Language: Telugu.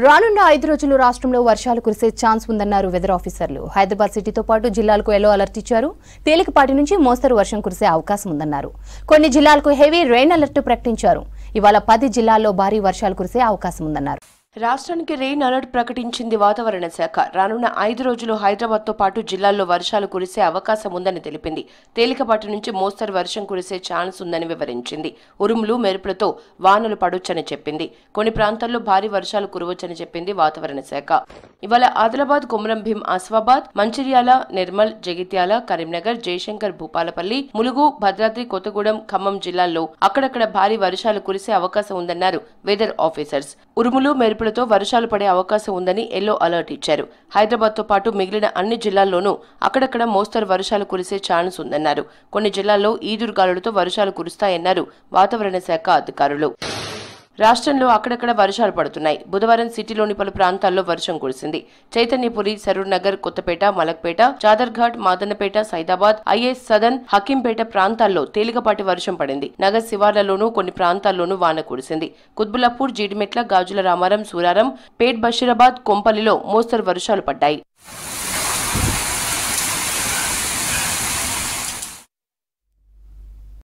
రానున్న 5 రోజులు రాష్ట్రంలో వర్షాలు కురిసే ఛాన్స్ ఉందన్నారు వెదర్ ఆఫీసర్లు. హైదరాబాద్ సిటీతో పాటు జిల్లాలకు ఎల్లో అలర్ట్ ఇచ్చారు. తేలికపాటి నుంచి మోస్తరు వర్షం కురిసే అవకాశం ఉందన్నారు. కొన్ని జిల్లాలకు హెవీ రెయిన్ అలర్ట్ ప్రకటించారు. ఇవాళ 10 జిల్లాల్లో భారీ వర్షాలు కురిసే అవకాశం ఉందన్నారు. రాష్ట్రానికి రెయిన్ అలర్ట్ ప్రకటించింది వాతావరణ శాఖ. రానున్న 5 రోజులు హైదరాబాద్ తో పాటు జిల్లాల్లో వర్షాలు కురిసే అవకాశం ఉందని తెలిపింది. తేలికపాటి నుంచి మోస్తరు వర్షం కురిసే ఛాన్స్ ఉందని వివరించింది. ఉరుములు మెరుపులతో వానలు పడొచ్చని చెప్పింది. కొన్ని ప్రాంతాల్లో భారీ వర్షాలు కురవచ్చని చెప్పింది వాతావరణ శాఖ. ఇవాళ ఆదిలాబాద్, కొమరం భీం, ఆసిఫాబాద్, మంచిర్యాల, నిర్మల్, జగిత్యాల, కరీంనగర్, జయశంకర్, భూపాలపల్లి, ములుగు, భద్రాద్రి కొత్తగూడెం, ఖమ్మం జిల్లాల్లో అక్కడక్కడ భారీ వర్షాలు కురిసే అవకాశం ఉందన్నారు వెదర్ ఆఫీసర్స్. ఉరుములు మెరుపులతో వర్షాలు పడే అవకాశం ఉందని ఎల్లో అలర్ట్ ఇచ్చారు. హైదరాబాద్ తో పాటు మిగిలిన అన్ని జిల్లాల్లోనూ అక్కడక్కడ మోస్తరు వర్షాలు కురిసే ఛాన్స్ ఉందన్నారు. కొన్ని జిల్లాల్లో ఈదురుగాలులతో వర్షాలు కురుస్తాయన్నారు వాతావరణ శాఖ అధికారులు. రాష్ట్రంలో అక్కడక్కడ వర్షాలు పడుతున్నాయి. బుధవారం సిటీలోని పలు ప్రాంతాల్లో వర్షం కురిసింది. చైతన్యపురి, సరూర్ నగర్, కొత్తపేట, మలక్పేట, చాదర్ఘాట్, మాదన్నపేట, సైదాబాద్, ఐఎస్ సదన్, హకీంపేట ప్రాంతాల్లో తేలికపాటి వర్షం పడింది. నగర్ శివార్లలోనూ కొన్ని ప్రాంతాల్లోనూ వాన కురిసింది. కుత్బుల్లాపూర్, జీడిమెట్ల, గాజుల రామారం, సూరారం, పేట్, బషీరాబాద్, కొంపల్లిలో మోస్తరు వర్షాలు పడ్డాయి.